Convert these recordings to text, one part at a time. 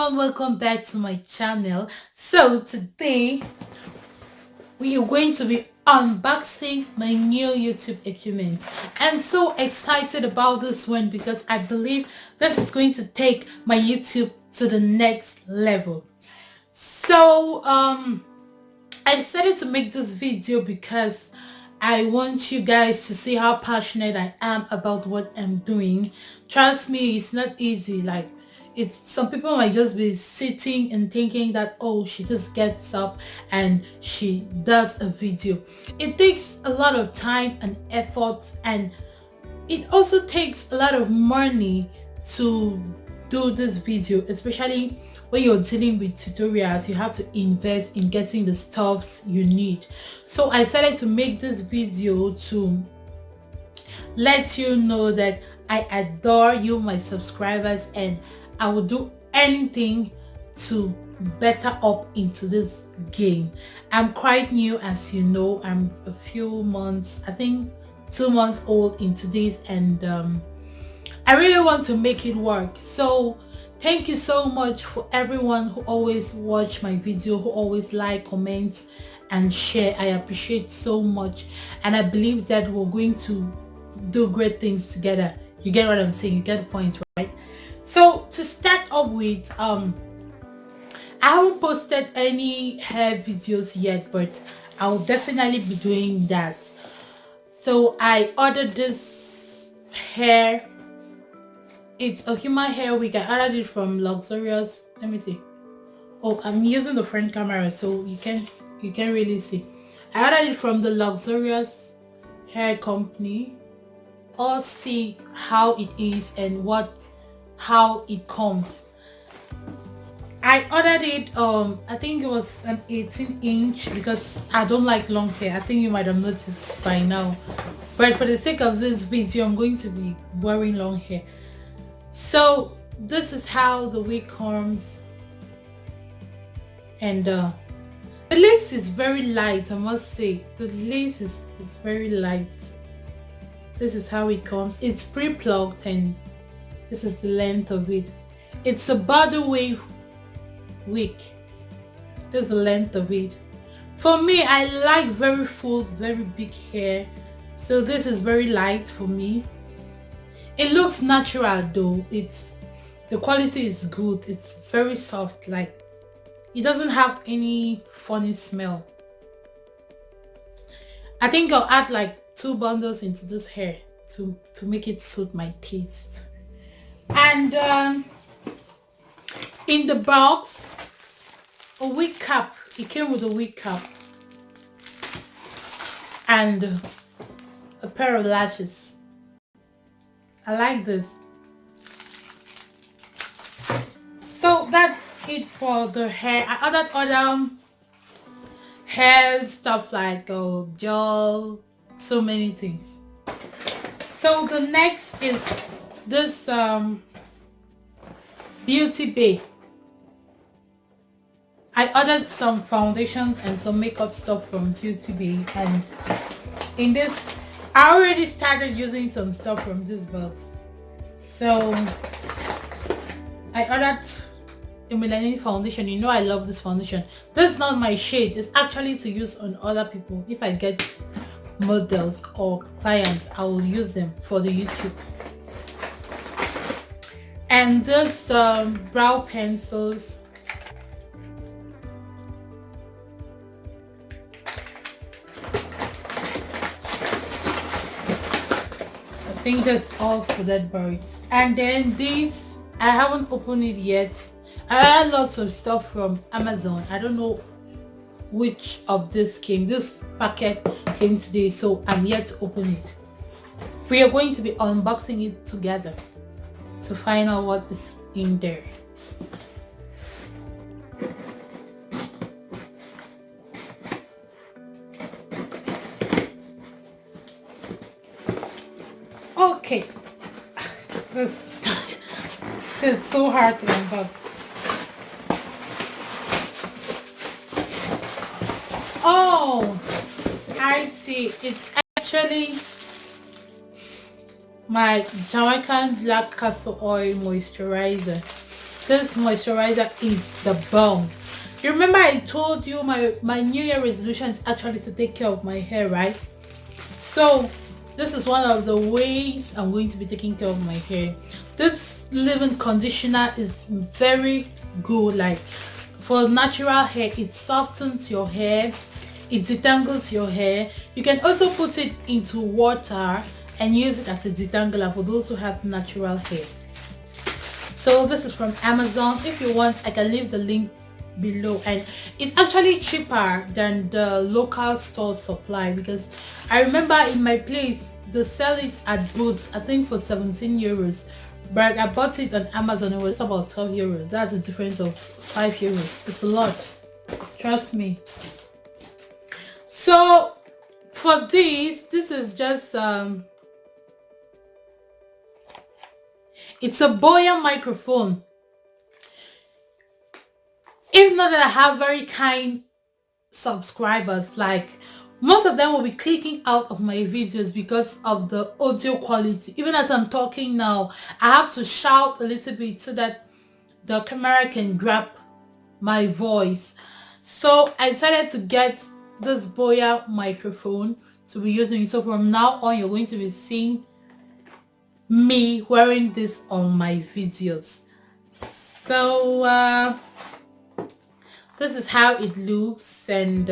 everyone, welcome back to my channel. So today we are going to be unboxing my new YouTube equipment. I'm so excited about this one because I believe this is going to take my YouTube to the next level. So I decided to make this video because I want you guys to see how passionate I am about what I'm doing. Trust me, it's not easy. Like, it's some people might just be sitting and thinking that, oh, she just gets up and she does a video. It takes a lot of time and effort, and it also takes a lot of money to do this video, especially when you're dealing with tutorials. You have to invest in getting the stuffs you need. So I decided to make this video to let you know that I adore you, my subscribers, and I will do anything to better up into this game. I'm quite new, as you know. I'm a few months, I think 2 months old into this, and I really want to make it work. So thank you so much for everyone who always watch my video, who always like, comments, and share. I appreciate so much, and I believe that we're going to do great things together. You get what I'm saying? You get the point, right? So to start up with, I haven't posted any hair videos yet, but I'll definitely be doing that. So I ordered this hair. It's a human hair wig. I ordered it from Luxurious. Let me see. Oh, I'm using the front camera, so you can't really see. I ordered it from the Luxurious Hair Company. All see how it is and how it comes. I ordered it, I think it was an 18-inch because I don't like long hair. I think you might have noticed by now, but for the sake of this video, I'm going to be wearing long hair. So this is how the wig comes, and the lace is very light. I must say the lace is very light. This is how it comes. It's pre-plucked, and this is the length of it. It's a body wave wig. This is the length of it. For me, I like very full, very big hair, so this is very light for me. It looks natural though. The quality is good. It's very soft. Like, it doesn't have any funny smell. I think I'll add like 2 bundles into this hair to make it suit my taste. And in the box, a wig cap. It came with a wig cap and a pair of lashes. I like this. So that's it for the hair. I ordered other hair stuff like gel, so many things. So the next is this Beauty Bay. I ordered some foundations and some makeup stuff from Beauty Bay, and in this I already started using some stuff from this box. So I ordered a Millennium foundation. You know I love this foundation. This is not my shade. It's actually to use on other people. If I get models or clients, I will use them for the YouTube. And this brow pencils. I think that's all for that Braids. And then this, I haven't opened it yet. I had lots of stuff from Amazon. I don't know which of this came. This packet came today, so I'm yet to open it. We are going to be unboxing it together to find out what is in there. Okay, it's so hard to unbox. Oh, I see. It's actually my Jamaican Black Castor Oil Moisturizer. This moisturizer is the bomb. You remember I told you my New Year resolution is actually to take care of my hair, right? So this is one of the ways I'm going to be taking care of my hair. This leave-in conditioner is very good. Like for natural hair, it softens your hair, it detangles your hair. You can also put it into water and use it as a detangler for those who have natural hair. So this is from Amazon. If you want, I can leave the link below, and it's actually cheaper than the local store supply, because I remember in my place they sell it at Boots, I think for 17 euros, but I bought it on Amazon. It was about 12 euros. That's a difference of 5 euros. It's a lot, trust me. So for this is just it's a Boya microphone. Even though that I have very kind subscribers, like most of them will be clicking out of my videos because of the audio quality. Even as I'm talking now, I have to shout a little bit so that the camera can grab my voice. So I decided to get this Boya microphone to be using. So from now on, you're going to be seeing me wearing this on my videos. So this is how it looks, and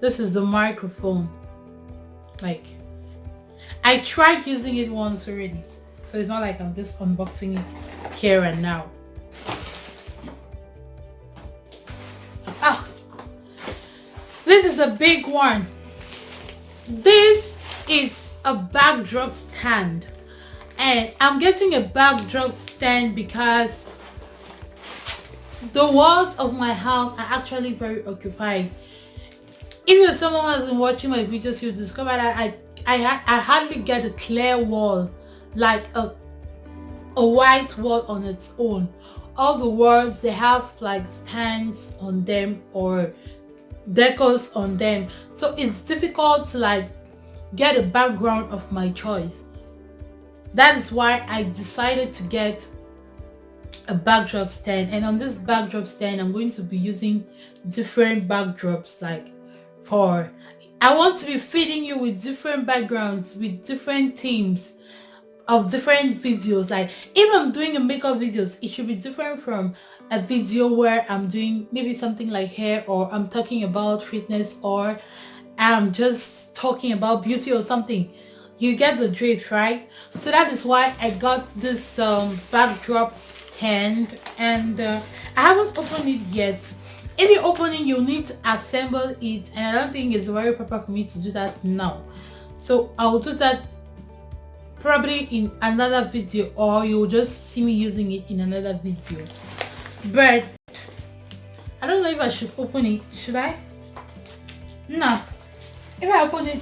this is the microphone. Like, I tried using it once already, so it's not like I'm just unboxing it here and now. Ah, this is a big one. This is a backdrop stand, and I'm getting a backdrop stand because the walls of my house are actually very occupied. Even if someone has been watching my videos, you'll discover that I hardly get a clear wall, like a white wall on its own. All the walls, they have like stands on them or decors on them, so it's difficult to like get a background of my choice. That is why I decided to get a backdrop stand, and on this backdrop stand I'm going to be using different backdrops. Like I want to be feeding you with different backgrounds, with different themes of different videos. Like if I'm doing a makeup videos, it should be different from a video where I'm doing maybe something like hair, or I'm talking about fitness, or I'm just talking about beauty or something. You get the drift, right? So that is why I got this backdrop stand, and I haven't opened it yet. If you open it, you'll need to assemble it, and I don't think it's very proper for me to do that now. So I'll do that probably in another video, or you'll just see me using it in another video. But I don't know if I should open it. Should I? No. If I open it,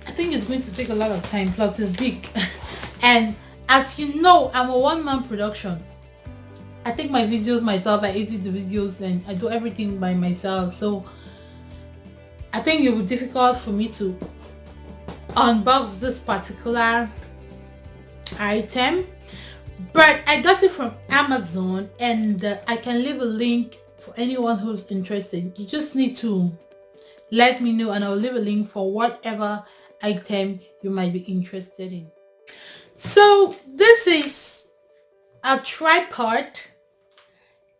I think it's going to take a lot of time, plus it's big. And as you know, I'm a one-man production. I take my videos myself, I edit the videos, and I do everything by myself. So I think it will be difficult for me to unbox this particular item. But I got it from Amazon, and I can leave a link for anyone who's interested. You just need to let me know, and I'll leave a link for whatever item you might be interested in. So this is a tripod,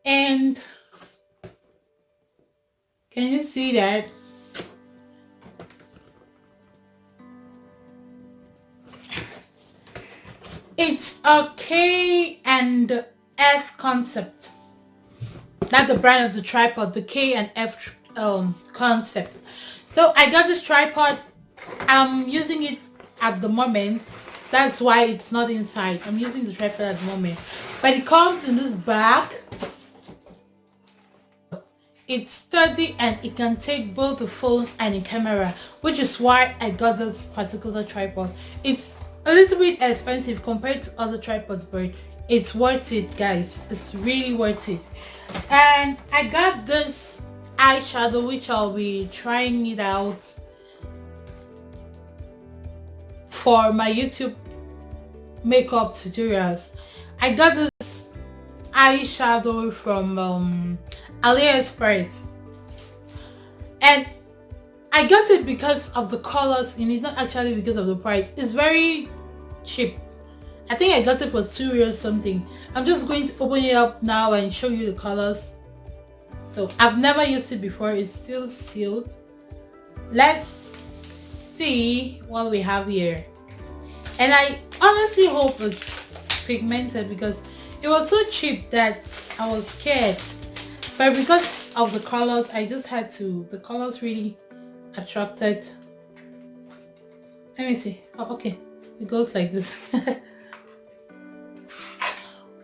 and can you see that? It's a K and F concept. That's the brand of the tripod, the K and F concept. So I got this tripod. I'm using it at the moment. That's why it's not inside. I'm using the tripod at the moment, but it comes in this bag. It's sturdy and it can take both the phone and the camera, which is why I got this particular tripod. It's a little bit expensive compared to other tripods, but it's worth it, guys. It's really worth it. And I got this eyeshadow, which I'll be trying it out for my YouTube makeup tutorials. I got this eyeshadow from AliExpress, and I got it because of the colors in it, not actually because of the price. It's very cheap. I think I got it for €2 or something. I'm just going to open it up now and show you the colors. So I've never used it before. It's still sealed. Let's see what we have here. And I honestly hope it's pigmented because it was so cheap that I was scared. But because of the colors, I just had to. The colors really attracted. Let me see. Oh, okay. It goes like this.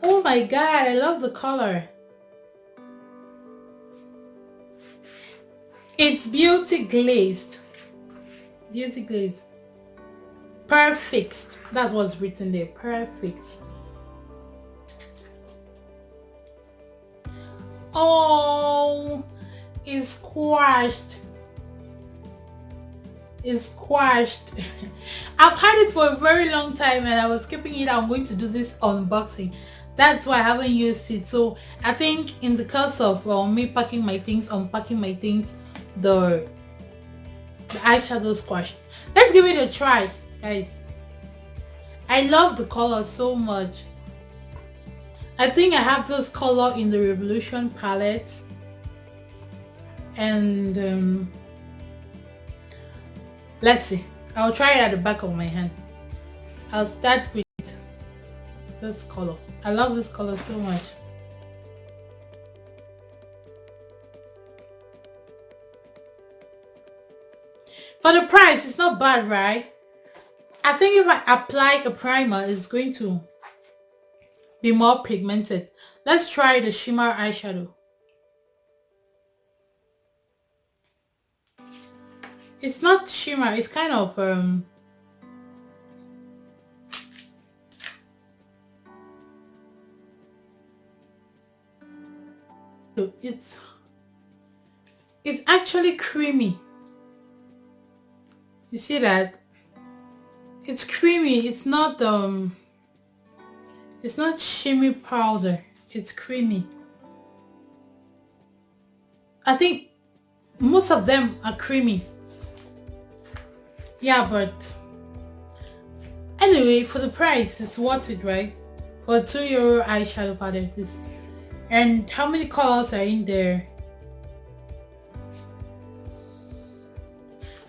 Oh my god, I love the color. It's beauty glazed. Beauty glazed. Perfect. That's what's written there. Perfect. Oh, it's squashed. It's squashed. I've had it for a very long time and I was keeping it. I'm going to do this unboxing. That's why I haven't used it. So I think in the course of me packing my things, unpacking my things, the eyeshadow squashed. Let's give it a try, guys. I love the color so much. I think I have this color in the Revolution palette, and let's see. I'll try it at the back of my hand. I'll start with this color. I love this color so much. For the price, it's not bad, right? I think if I apply a primer, it's going to be more pigmented. Let's try the shimmer eyeshadow. It's not shimmer, it's kind of it's actually creamy. You see that? It's creamy. It's not shimmy powder. It's creamy. I think most of them are creamy. Yeah, but anyway, for the price, it's worth it, right? For a €2 eyeshadow palette. And how many colors are in there?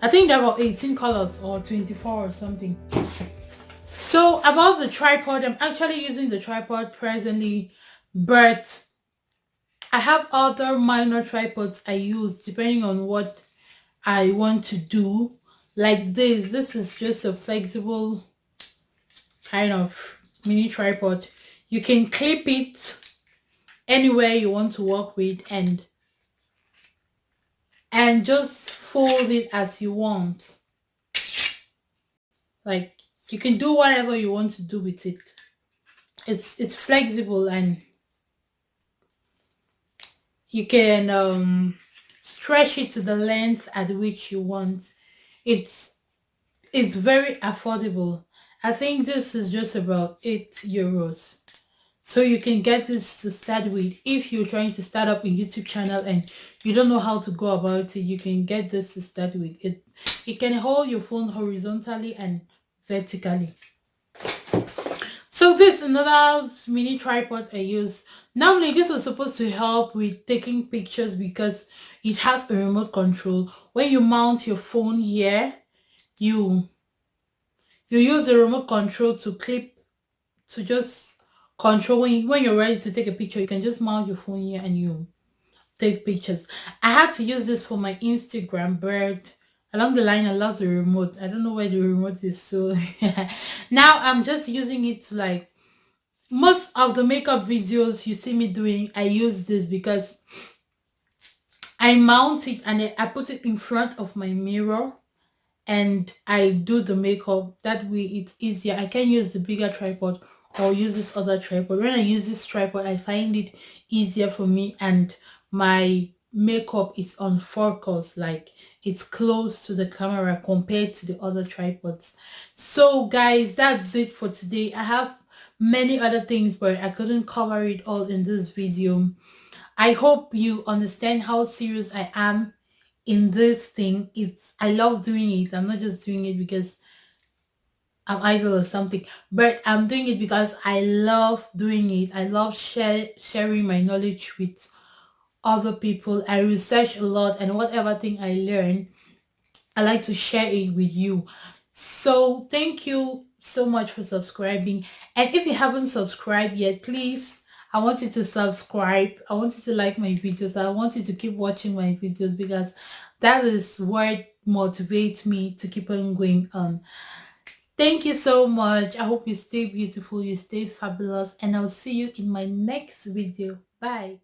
I think there were 18 colors or 24 or something. So about the tripod, I'm actually using the tripod presently, but I have other minor tripods I use depending on what I want to do. Like this is just a flexible kind of mini tripod. You can clip it anywhere you want to work with and just fold it as you want. Like you can do whatever you want to do with it. It's flexible and you can stretch it to the length at which you want. It's very affordable. I think this is just about €8. So you can get this to start with. If you're trying to start up a YouTube channel and you don't know how to go about it, you can get this to start with. It can hold your phone horizontally and vertically. So this is another mini tripod I use. Normally this was supposed to help with taking pictures because it has a remote control. When you mount your phone here, you use the remote control to just control when you're ready to take a picture. You can just mount your phone here and you take pictures. I had to use this for my Instagram, but along the line I lost the remote. I don't know where the remote is, so now I'm just using it to, like, most of the makeup videos you see me doing, I use this because I mount it and I put it in front of my mirror and I do the makeup. That way it's easier. I can use the bigger tripod or use this other tripod. When I use this tripod, I find it easier for me and my makeup is on focus, like it's close to the camera compared to the other tripods. So guys, that's it for today. I have many other things, but I couldn't cover it all in this video. I hope you understand how serious I am in this thing. I love doing it. I'm not just doing it because I'm idle or something, but I'm doing it because I love doing it. I love sharing my knowledge with other people. I research a lot, and whatever thing I learn, I like to share it with you. So thank you so much for subscribing. And if you haven't subscribed yet, please, I want you to subscribe. I want you to like my videos. I want you to keep watching my videos because that is what motivates me to keep on going on. Thank you so much. I hope you stay beautiful, you stay fabulous, and I'll see you in my next video. Bye.